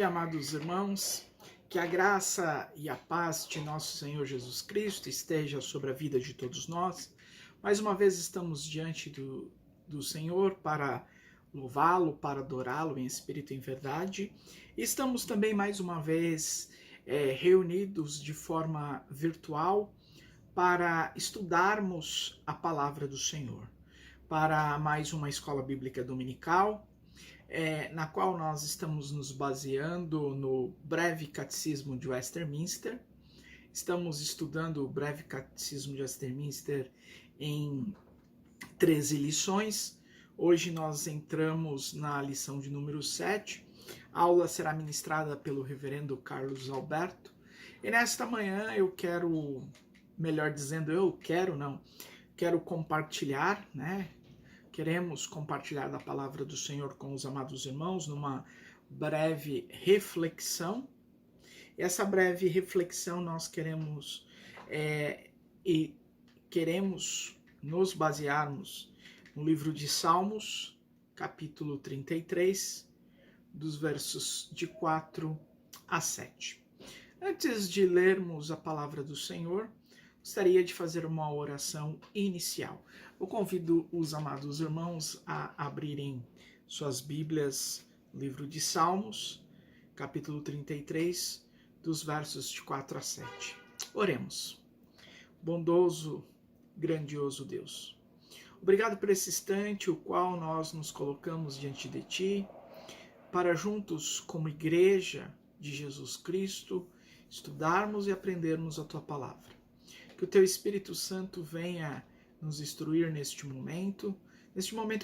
Amados irmãos, que a graça e a paz de nosso Senhor Jesus Cristo esteja sobre a vida de todos nós. Mais uma vez estamos diante do Senhor para louvá-lo, para adorá-lo em espírito e em verdade. E estamos também mais uma vez reunidos de forma virtual para estudarmos a palavra do Senhor, para mais uma escola bíblica dominical, na qual nós estamos nos baseando no Breve Catecismo de Westminster. Estamos estudando o Breve Catecismo de Westminster em 13 lições. Hoje nós entramos na lição de número 7. A aula será ministrada pelo reverendo Carlos Alberto. E nesta manhã eu quero, quero compartilhar, Queremos compartilhar da palavra do Senhor com os amados irmãos numa breve reflexão. E essa breve reflexão nós queremos nos basearmos no livro de Salmos, capítulo 33, dos versos de 4 a 7. Antes de lermos a palavra do Senhor, gostaria de fazer uma oração inicial. Eu convido os amados irmãos a abrirem suas Bíblias, livro de Salmos, capítulo 33, dos versos de 4 a 7. Oremos. Bondoso, grandioso Deus, obrigado por esse instante, o qual nós nos colocamos diante de Ti, para juntos, como igreja de Jesus Cristo, estudarmos e aprendermos a Tua palavra. Que o Teu Espírito Santo venha nos instruir neste momento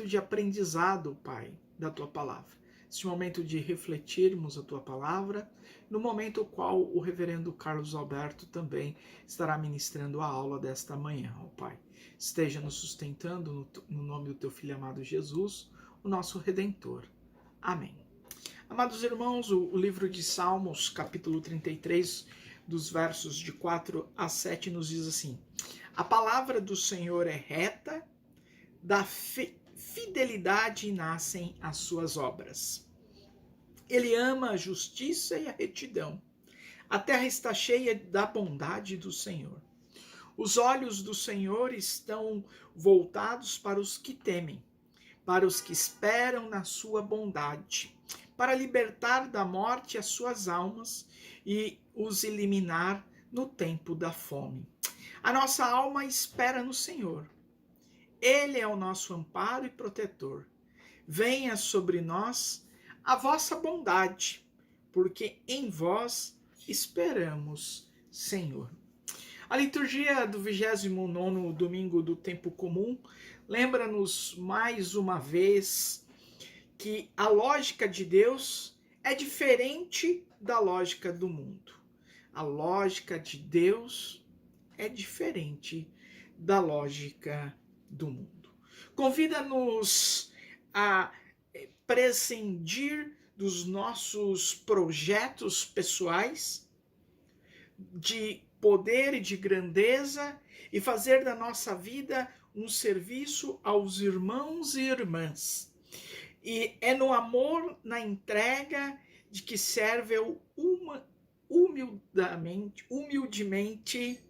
de aprendizado, Pai, da Tua palavra. Neste momento de refletirmos a Tua palavra, no momento no qual o reverendo Carlos Alberto também estará ministrando a aula desta manhã, ó Pai. Esteja nos sustentando no nome do Teu Filho amado Jesus, o nosso Redentor. Amém. Amados irmãos, o livro de Salmos, capítulo 33, dos versos de 4 a 7, nos diz assim: a palavra do Senhor é reta, da fidelidade nascem as suas obras. Ele ama a justiça e a retidão. A terra está cheia da bondade do Senhor. Os olhos do Senhor estão voltados para os que temem, para os que esperam na sua bondade, para libertar da morte as suas almas e os eliminar no tempo da fome. A nossa alma espera no Senhor. Ele é o nosso amparo e protetor. Venha sobre nós a vossa bondade, porque em vós esperamos, Senhor. A liturgia do 29º domingo do tempo comum lembra-nos mais uma vez que a lógica de Deus é diferente da lógica do mundo. A lógica de Deus é diferente da lógica do mundo. Convida-nos a prescindir dos nossos projetos pessoais, de poder e de grandeza, e fazer da nossa vida um serviço aos irmãos e irmãs. E é no amor, na entrega, de que serve humildemente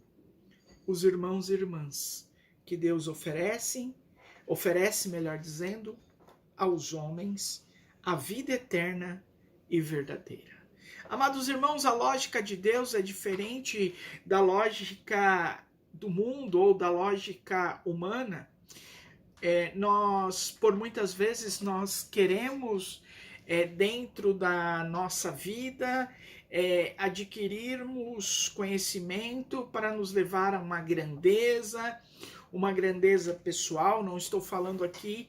os irmãos e irmãs que Deus oferece, aos homens a vida eterna e verdadeira. Amados irmãos, a lógica de Deus é diferente da lógica do mundo ou da lógica humana. Por muitas vezes, nós queremos, dentro da nossa vida, adquirirmos conhecimento para nos levar a uma grandeza pessoal. Não estou falando aqui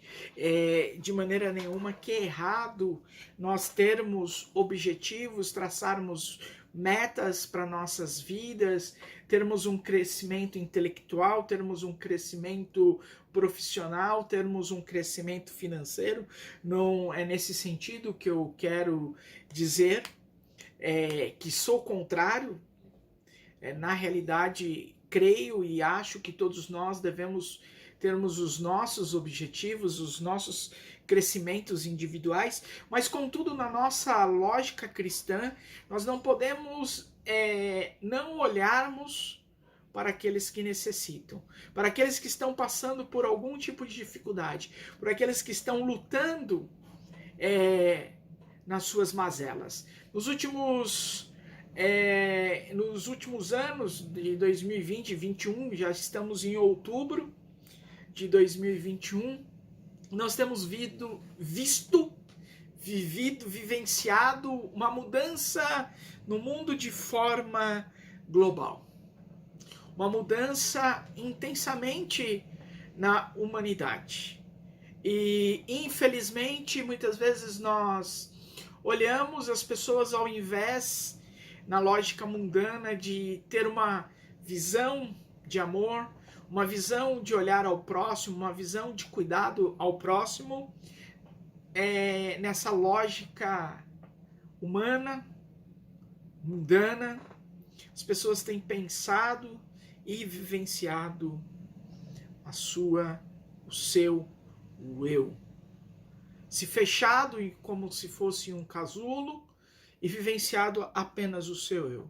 de maneira nenhuma que é errado nós termos objetivos, traçarmos metas para nossas vidas, termos um crescimento intelectual, termos um crescimento profissional, termos um crescimento financeiro. Não é nesse sentido que eu quero dizer que sou contrário. Na realidade, creio e acho que todos nós devemos termos os nossos objetivos, os nossos crescimentos individuais, mas contudo na nossa lógica cristã, nós não podemos não olharmos para aqueles que necessitam, para aqueles que estão passando por algum tipo de dificuldade, por aqueles que estão lutando nas suas mazelas. Nos últimos anos de 2020 e 2021, já estamos em outubro de 2021, nós temos vivenciado uma mudança no mundo de forma global. Uma mudança intensamente na humanidade. E, infelizmente, muitas vezes nós olhamos as pessoas ao invés, na lógica mundana, de ter uma visão de amor, uma visão de olhar ao próximo, uma visão de cuidado ao próximo, nessa lógica humana, mundana, as pessoas têm pensado e vivenciado o eu. Se fechado como se fosse um casulo e vivenciado apenas o seu eu.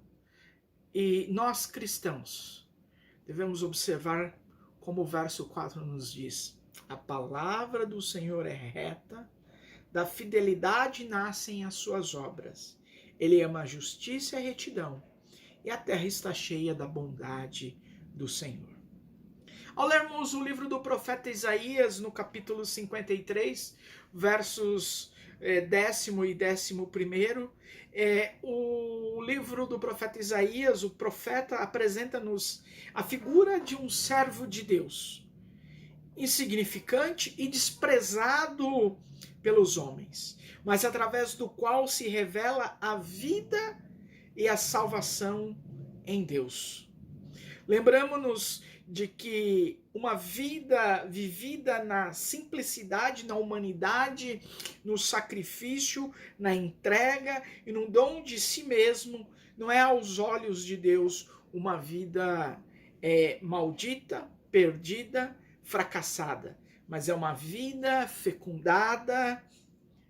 E nós cristãos devemos observar como o verso 4 nos diz: a palavra do Senhor é reta, da fidelidade nascem as suas obras. Ele ama a justiça e a retidão, e a terra está cheia da bondade do Senhor. Ao lermos o livro do profeta Isaías, no capítulo 53, versos 10º e 11º, o livro do profeta Isaías, o profeta, apresenta-nos a figura de um servo de Deus, insignificante e desprezado pelos homens, mas através do qual se revela a vida e a salvação em Deus. Lembramos-nos de que uma vida vivida na simplicidade, na humanidade, no sacrifício, na entrega e no dom de si mesmo, não é aos olhos de Deus uma vida maldita, perdida, fracassada, mas é uma vida fecundada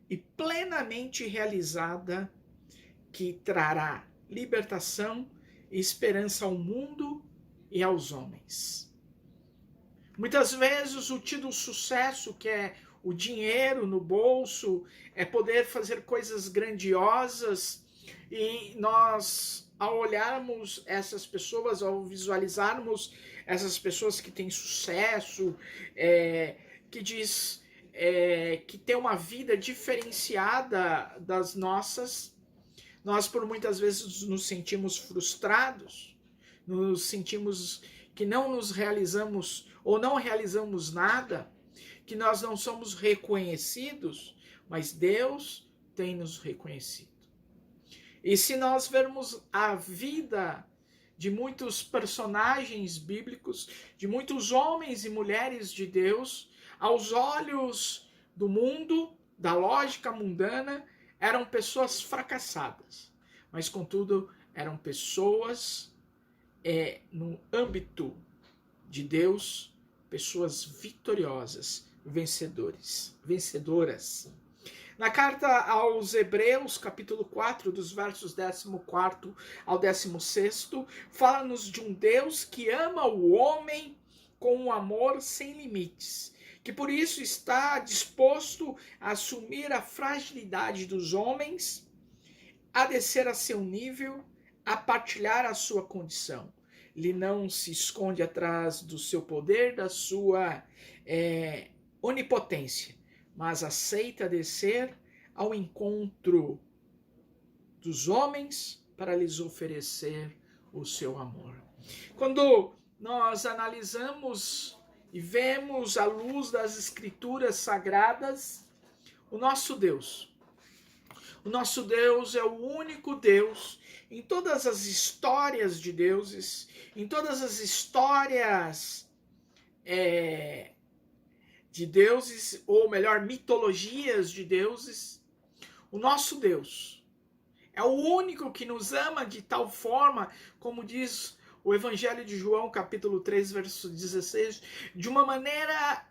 e plenamente realizada que trará libertação e esperança ao mundo e aos homens. Muitas vezes o tido sucesso, que é o dinheiro no bolso, é poder fazer coisas grandiosas, e nós, ao olharmos essas pessoas, ao visualizarmos essas pessoas que têm sucesso, que diz que tem uma vida diferenciada das nossas, nós por muitas vezes nos sentimos frustrados, nos sentimos que não nos realizamos ou não realizamos nada, que nós não somos reconhecidos, mas Deus tem nos reconhecido. E se nós vermos a vida de muitos personagens bíblicos, de muitos homens e mulheres de Deus, aos olhos do mundo, da lógica mundana, eram pessoas fracassadas, mas contudo eram pessoas no âmbito de Deus, pessoas vitoriosas, vencedoras. Na carta aos Hebreus, capítulo 4, dos versos 14º ao 16º, fala-nos de um Deus que ama o homem com um amor sem limites, que por isso está disposto a assumir a fragilidade dos homens, a descer a seu nível, a partilhar a sua condição. Ele não se esconde atrás do seu poder, da sua onipotência, mas aceita descer ao encontro dos homens para lhes oferecer o seu amor. Quando nós analisamos e vemos à luz das Escrituras Sagradas, o nosso Deus é o único Deus em todas as histórias de deuses, em todas as histórias de deuses, ou melhor, mitologias de deuses. O nosso Deus é o único que nos ama de tal forma, como diz o Evangelho de João, capítulo 3, verso 16, de uma maneira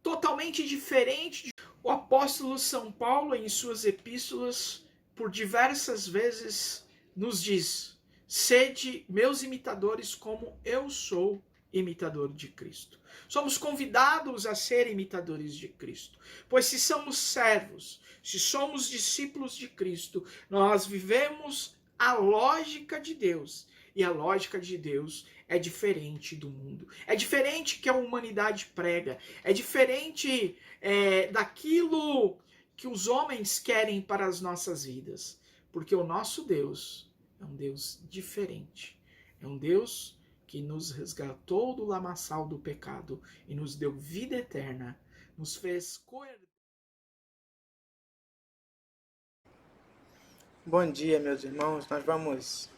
totalmente diferente. O apóstolo apóstolo São Paulo, em suas epístolas, por diversas vezes, nos diz: sede meus imitadores, como eu sou imitador de Cristo. Somos convidados a ser imitadores de Cristo, pois se somos servos, se somos discípulos de Cristo, nós vivemos a lógica de Deus. E a lógica de Deus é diferente do mundo. É diferente que a humanidade prega. É diferente daquilo que os homens querem para as nossas vidas. Porque o nosso Deus é um Deus diferente. É um Deus que nos resgatou do lamaçal do pecado e nos deu vida eterna. Nos fez coercer. Bom dia, meus irmãos. Nós vamos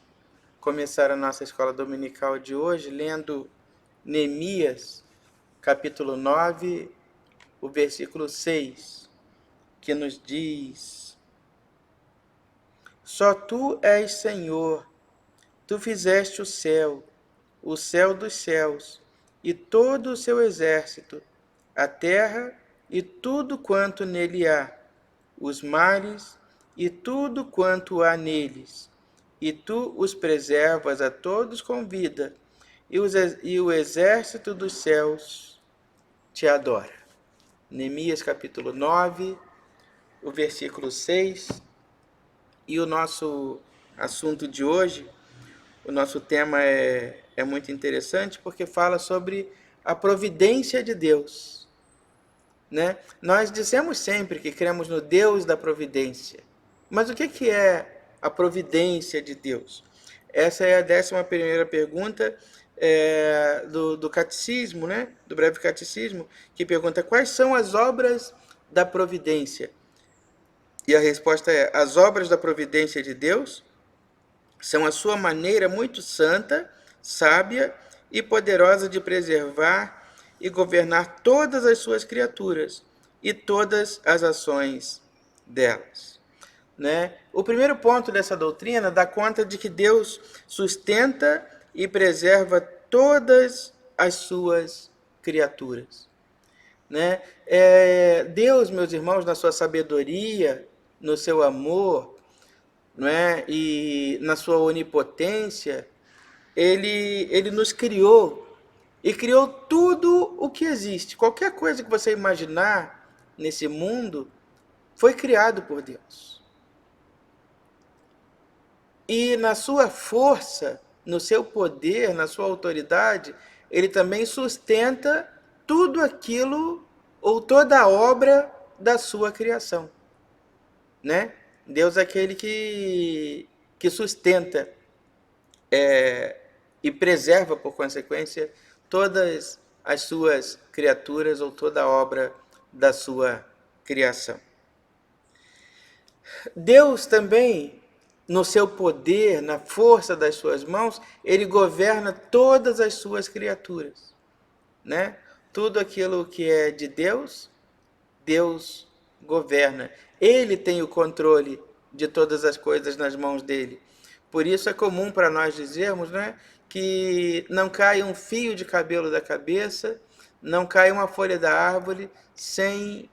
começar a nossa escola dominical de hoje lendo Neemias, capítulo 9, o versículo 6, que nos diz: Só tu és Senhor, tu fizeste o céu dos céus, e todo o seu exército, a terra e tudo quanto nele há, os mares e tudo quanto há neles, e tu os preservas a todos com vida, e o exército dos céus te adora. Neemias capítulo 9, o versículo 6, e o nosso assunto de hoje, o nosso tema é muito interessante porque fala sobre a providência de Deus. Né? Nós dizemos sempre que cremos no Deus da providência. Mas o que é a providência de Deus? Essa é a 11ª pergunta do catecismo, né? Do breve catecismo, que pergunta quais são as obras da providência. E a resposta é: as obras da providência de Deus são a sua maneira muito santa, sábia e poderosa de preservar e governar todas as suas criaturas e todas as ações delas. Né? O primeiro ponto dessa doutrina dá conta de que Deus sustenta e preserva todas as suas criaturas. Né? Deus, meus irmãos, na sua sabedoria, no seu amor, não é? E na sua onipotência, ele nos criou e criou tudo o que existe. Qualquer coisa que você imaginar nesse mundo foi criado por Deus. E na sua força, no seu poder, na sua autoridade, ele também sustenta tudo aquilo ou toda a obra da sua criação. Né? Deus é aquele que sustenta e preserva, por consequência, todas as suas criaturas ou toda a obra da sua criação. Deus também, no seu poder, na força das suas mãos, ele governa todas as suas criaturas. Né? Tudo aquilo que é de Deus, Deus governa. Ele tem o controle de todas as coisas nas mãos dele. Por isso é comum para nós dizermos, né, que não cai um fio de cabelo da cabeça, não cai uma folha da árvore sem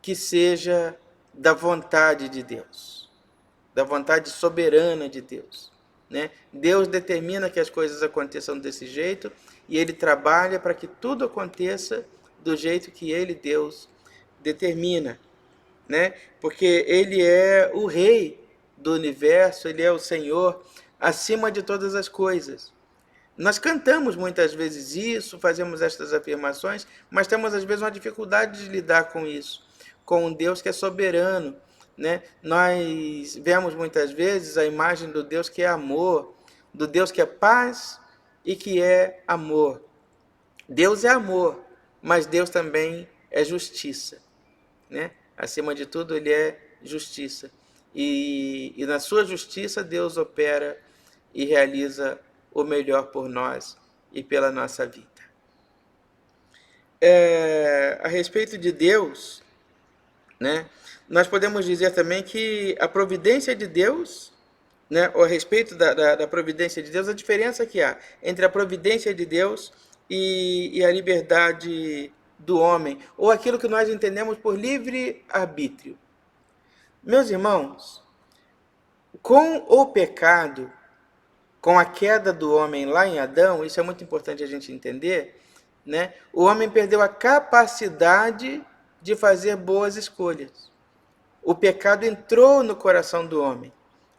que seja da vontade de Deus, da vontade soberana de Deus. Né? Deus determina que as coisas aconteçam desse jeito e ele trabalha para que tudo aconteça do jeito que ele, Deus, determina. Né? Porque ele é o rei do universo, ele é o Senhor acima de todas as coisas. Nós cantamos muitas vezes isso, fazemos estas afirmações, mas temos às vezes uma dificuldade de lidar com isso, com um Deus que é soberano. Né? Nós vemos muitas vezes a imagem do Deus que é amor, do Deus que é paz e que é amor. Deus é amor, mas Deus também é justiça. Né? Acima de tudo, ele é justiça. E na sua justiça, Deus opera e realiza o melhor por nós e pela nossa vida. A respeito de Deus, né, nós podemos dizer também que a providência de Deus, né, a respeito da providência de Deus, a diferença que há entre a providência de Deus e a liberdade do homem, ou aquilo que nós entendemos por livre-arbítrio. Meus irmãos, com o pecado, com a queda do homem lá em Adão, isso é muito importante a gente entender, né? O homem perdeu a capacidade de fazer boas escolhas. O pecado entrou no coração do homem,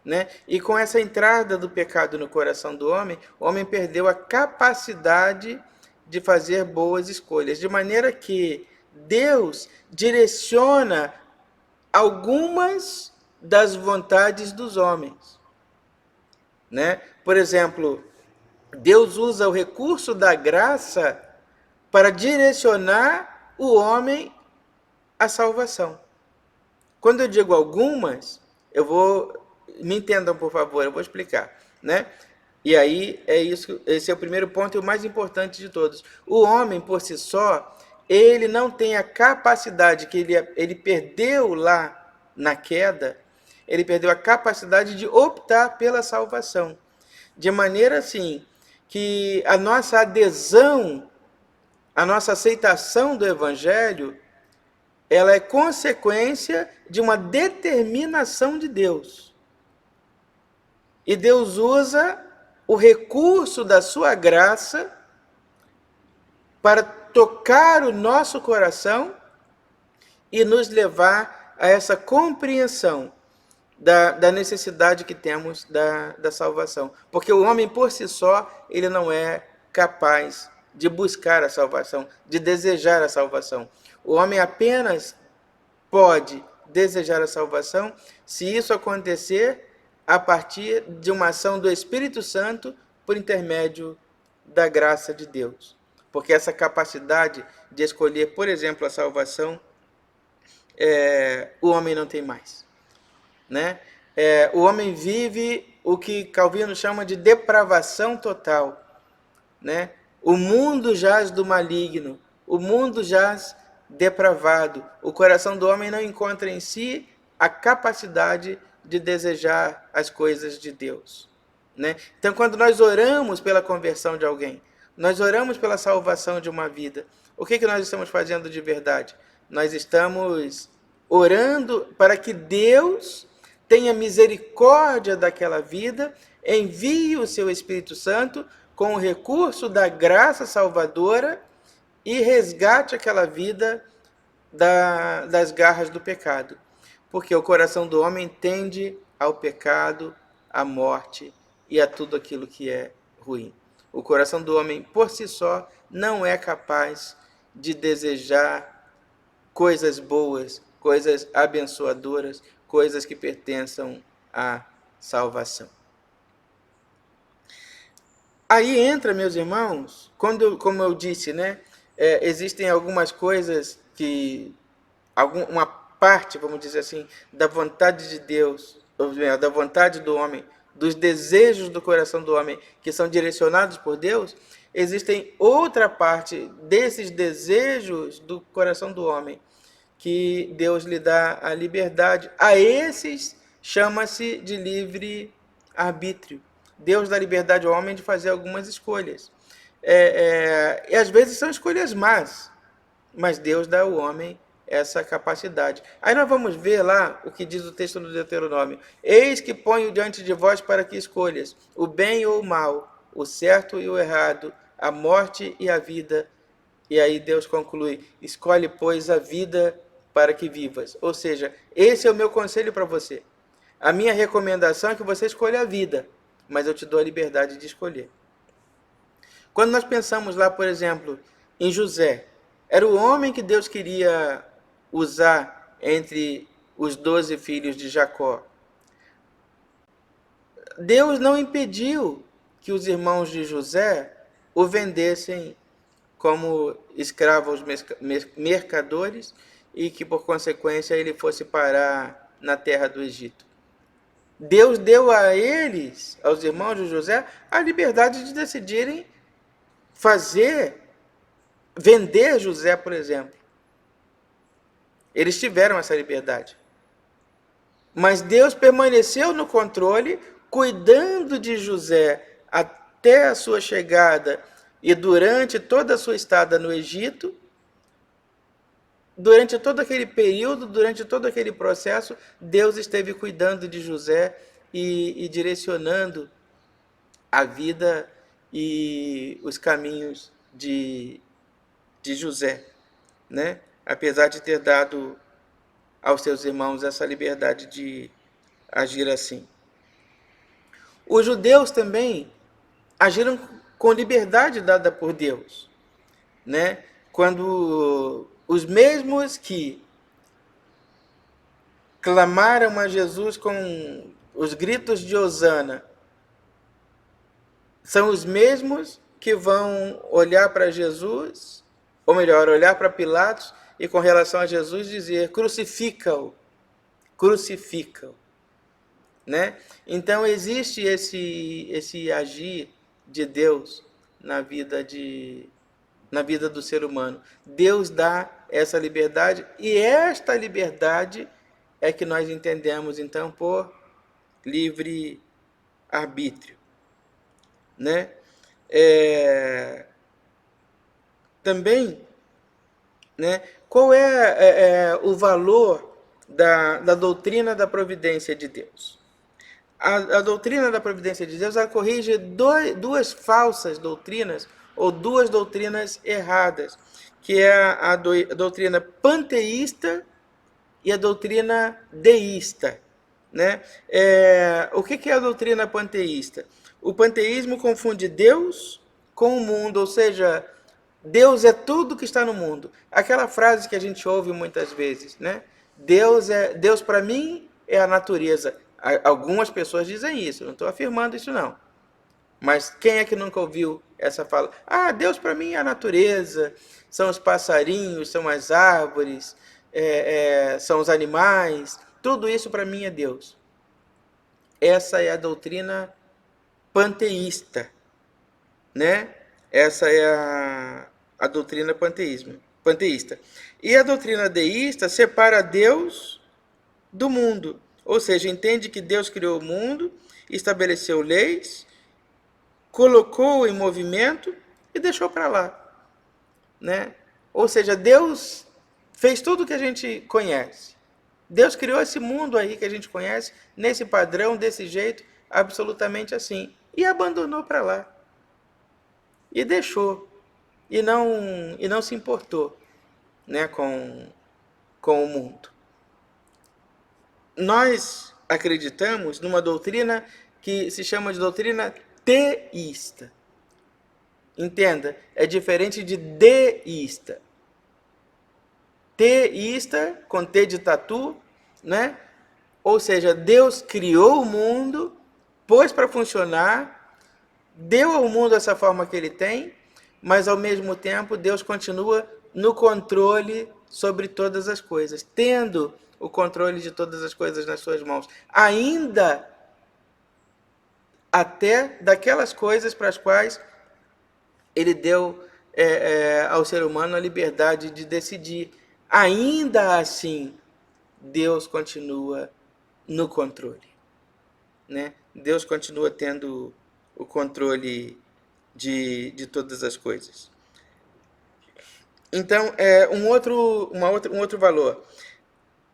né? E com essa entrada do pecado no coração do homem, o homem perdeu a capacidade de fazer boas escolhas, de maneira que Deus direciona algumas das vontades dos homens, né? Por exemplo, Deus usa o recurso da graça para direcionar o homem à salvação. Quando eu digo algumas, me entendam, por favor, eu vou explicar, né? E aí esse é o primeiro ponto e o mais importante de todos. O homem por si só, ele não tem a capacidade que ele perdeu lá na queda, ele perdeu a capacidade de optar pela salvação. De maneira assim que a nossa adesão, a nossa aceitação do evangelho, ela é consequência de uma determinação de Deus. E Deus usa o recurso da sua graça para tocar o nosso coração e nos levar a essa compreensão da necessidade que temos da salvação. Porque o homem por si só, ele não é capaz de buscar a salvação, de desejar a salvação. O homem apenas pode desejar a salvação se isso acontecer a partir de uma ação do Espírito Santo por intermédio da graça de Deus. Porque essa capacidade de escolher, por exemplo, a salvação, o homem não tem mais, né? O homem vive o que Calvino chama de depravação total, né? O mundo jaz do maligno, o mundo jaz depravado. O coração do homem não encontra em si a capacidade de desejar as coisas de Deus, né? Então, quando nós oramos pela conversão de alguém, nós oramos pela salvação de uma vida, o que nós estamos fazendo de verdade? Nós estamos orando para que Deus tenha misericórdia daquela vida, envie o seu Espírito Santo com o recurso da graça salvadora e resgate aquela vida das garras do pecado. Porque o coração do homem tende ao pecado, à morte e a tudo aquilo que é ruim. O coração do homem, por si só, não é capaz de desejar coisas boas, coisas abençoadoras, coisas que pertençam à salvação. Aí entra, meus irmãos, como eu disse, né? Existem algumas coisas uma parte, vamos dizer assim, da vontade de Deus, da vontade do homem, dos desejos do coração do homem, que são direcionados por Deus. Existem outra parte desses desejos do coração do homem, que Deus lhe dá a liberdade. A esses chama-se de livre-arbítrio. Deus dá liberdade ao homem de fazer algumas escolhas. E às vezes são escolhas más, mas Deus dá ao homem essa capacidade. Aí nós vamos ver lá o que diz o texto do Deuteronômio. Eis que ponho diante de vós para que escolhas o bem ou o mal, o certo e o errado, a morte e a vida. E aí Deus conclui, escolhe, pois, a vida para que vivas. Ou seja, esse é o meu conselho para você. A minha recomendação é que você escolha a vida, mas eu te dou a liberdade de escolher. Quando nós pensamos lá, por exemplo, em José, era o homem que Deus queria usar entre os 12 filhos de Jacó. Deus não impediu que os irmãos de José o vendessem como escravo aos mercadores e que, por consequência, ele fosse parar na terra do Egito. Deus deu a eles, aos irmãos de José, a liberdade de decidirem vender José, por exemplo. Eles tiveram essa liberdade. Mas Deus permaneceu no controle, cuidando de José até a sua chegada e durante toda a sua estada no Egito, durante todo aquele período, durante todo aquele processo, Deus esteve cuidando de José e direcionando a vida e os caminhos de José, né? Apesar de ter dado aos seus irmãos essa liberdade de agir assim. Os judeus também agiram com liberdade dada por Deus, né? Quando os mesmos que clamaram a Jesus com os gritos de Hosana são os mesmos que vão olhar para Jesus, ou melhor, olhar para Pilatos e com relação a Jesus dizer: crucifica-o, crucifica-o, né? Então existe esse agir de Deus na vida do ser humano. Deus dá essa liberdade, e esta liberdade é que nós entendemos então por livre arbítrio, né? Também, né? Qual é o valor da doutrina da providência de Deus? A doutrina da providência de Deus, ela corrige duas falsas doutrinas, ou duas doutrinas erradas, que é a doutrina panteísta e a doutrina deísta, né? O que é a doutrina panteísta? O panteísmo confunde Deus com o mundo, ou seja, Deus é tudo que está no mundo. Aquela frase que a gente ouve muitas vezes, né? Deus para mim é a natureza. Algumas pessoas dizem isso, não estou afirmando isso não. Mas quem é que nunca ouviu essa fala? Ah, Deus para mim é a natureza, são os passarinhos, são as árvores, são os animais, tudo isso para mim é Deus. Essa é a doutrina panteísta, né? Essa é a doutrina panteísta. E a doutrina deísta separa Deus do mundo, ou seja, entende que Deus criou o mundo, estabeleceu leis, colocou em movimento e deixou para lá, né? Ou seja, Deus fez tudo o que a gente conhece. Deus criou esse mundo aí que a gente conhece, nesse padrão, desse jeito, absolutamente assim, e abandonou para lá. E deixou. E não se importou, né, com o mundo. Nós acreditamos numa doutrina que se chama de doutrina teísta. Entenda, é diferente de deísta. Teísta, com T de tatu, né? Ou seja, Deus criou o mundo, pôs para funcionar, deu ao mundo essa forma que ele tem, mas ao mesmo tempo Deus continua no controle sobre todas as coisas, tendo o controle de todas as coisas nas suas mãos, ainda até daquelas coisas para as quais ele deu ao ser humano a liberdade de decidir. Ainda assim, Deus continua no controle, né? Deus continua tendo o controle de todas as coisas. Então, um outro valor,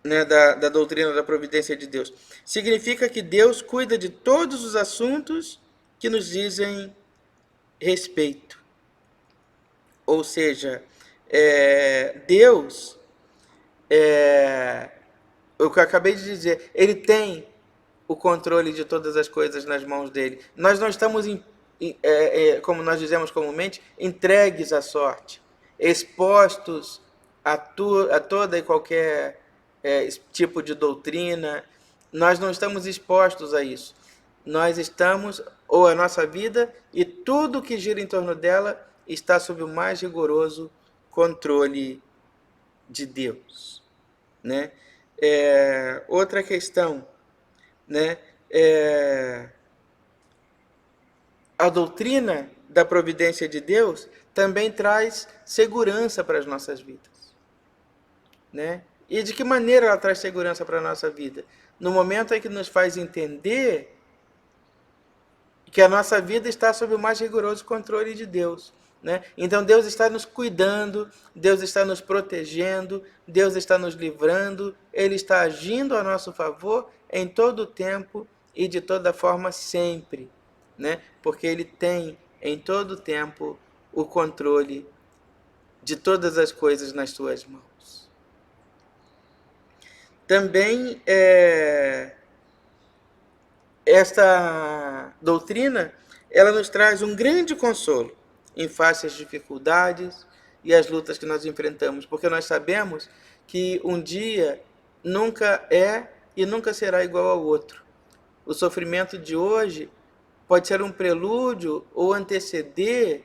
né, da doutrina da providência de Deus. Significa que Deus cuida de todos os assuntos que nos dizem respeito. Ou seja, Deus, o que eu acabei de dizer, ele tem o controle de todas as coisas nas mãos dele. Nós não estamos, como nós dizemos comumente, entregues à sorte, expostos a toda e qualquer tipo de doutrina. Nós não estamos expostos a isso. Nós estamos, ou a nossa vida e tudo que gira em torno dela está sob o mais rigoroso controle de Deus, né? Outra questão, né? A doutrina da providência de Deus também traz segurança para as nossas vidas, né? E de que maneira ela traz segurança para a nossa vida? No momento em que nos faz entender que a nossa vida está sob o mais rigoroso controle de Deus. né? Então Deus está nos cuidando, Deus está nos protegendo, Deus está nos livrando, Ele está agindo a nosso favor em todo o tempo e de toda forma sempre, né? Porque Ele tem em todo o tempo o controle de todas as coisas nas suas mãos. Também esta doutrina, ela nos traz um grande consolo em face às dificuldades e às lutas que nós enfrentamos, porque nós sabemos que um dia nunca é e nunca será igual ao outro. O sofrimento de hoje pode ser um prelúdio ou anteceder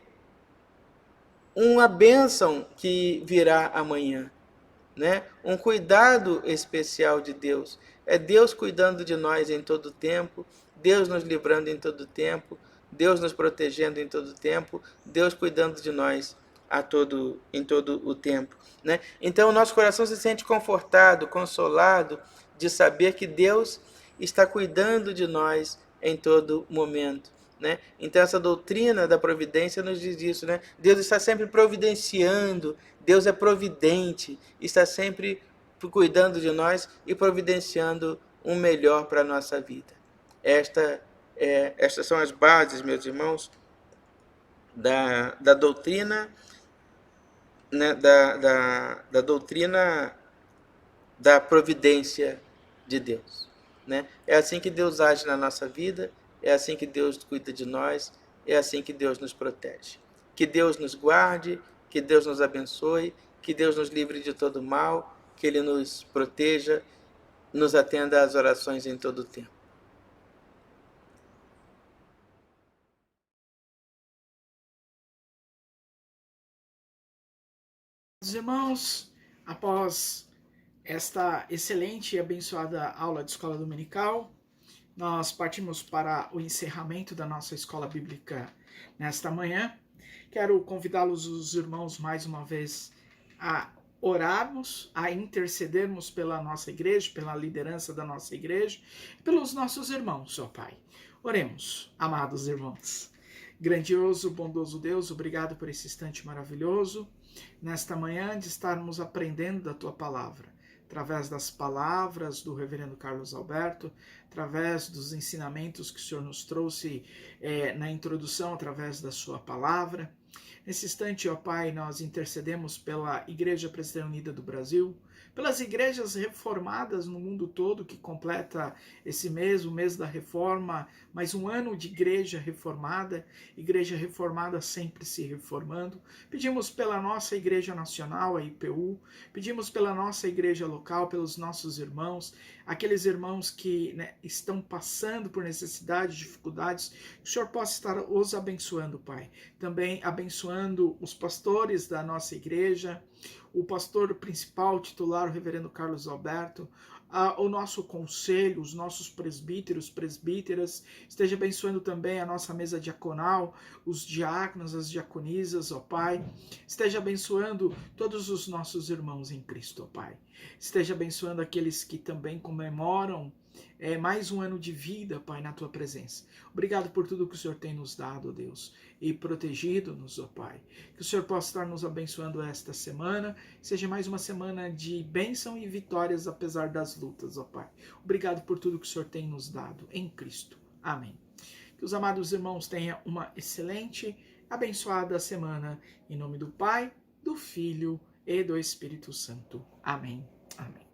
uma bênção que virá amanhã, né? Um cuidado especial de Deus. É Deus cuidando de nós em todo o tempo, Deus nos livrando em todo o tempo, Deus nos protegendo em todo o tempo, Deus cuidando de nós em todo o tempo, né? Então o nosso coração se sente confortado, consolado de saber que Deus está cuidando de nós em todo momento, né? Então essa doutrina da providência nos diz isso, né? Deus está sempre providenciando, Deus é providente, está sempre cuidando de nós e providenciando um melhor para a nossa vida. Estas são as bases, meus irmãos, da doutrina, né? Da doutrina da providência de Deus, né? É assim que Deus age na nossa vida, é assim que Deus cuida de nós, é assim que Deus nos protege. Que Deus nos guarde, que Deus nos abençoe, que Deus nos livre de todo mal, que Ele nos proteja, nos atenda às orações em todo o tempo. Irmãos, após esta excelente e abençoada aula de escola dominical, nós partimos para o encerramento da nossa escola bíblica nesta manhã. Quero convidá-los, os irmãos, mais uma vez a orarmos, a intercedermos pela nossa igreja, pela liderança da nossa igreja, pelos nossos irmãos, ó Pai. Oremos, amados irmãos. Grandioso, bondoso Deus, obrigado por esse instante maravilhoso, nesta manhã de estarmos aprendendo da Tua Palavra, através das palavras do reverendo Carlos Alberto, através dos ensinamentos que o Senhor nos trouxe na introdução, através da Sua Palavra. Nesse instante, ó Pai, nós intercedemos pela Igreja Presbiteriana Unida do Brasil, pelas igrejas reformadas no mundo todo, que completa esse mês, o mês da reforma, mais um ano de igreja reformada sempre se reformando. Pedimos pela nossa igreja nacional, a IPU, pedimos pela nossa igreja local, pelos nossos irmãos, aqueles irmãos que estão passando por necessidades, dificuldades, que o Senhor possa estar os abençoando, Pai. Também abençoando os pastores da nossa igreja, o pastor principal, titular, o reverendo Carlos Alberto, o nosso conselho, os nossos presbíteros, presbíteras, esteja abençoando também a nossa mesa diaconal, os diáconos, as diaconisas, ó Pai, esteja abençoando todos os nossos irmãos em Cristo, ó Pai, esteja abençoando aqueles que também comemoram mais um ano de vida, Pai, na Tua presença. Obrigado por tudo que o Senhor tem nos dado, ó Deus, e protegido-nos, ó Pai. Que o Senhor possa estar nos abençoando esta semana, seja mais uma semana de bênção e vitórias apesar das lutas, ó Pai. Obrigado por tudo que o Senhor tem nos dado em Cristo. Amém. Que os amados irmãos tenham uma excelente, abençoada semana, em nome do Pai, do Filho e do Espírito Santo. Amém. Amém.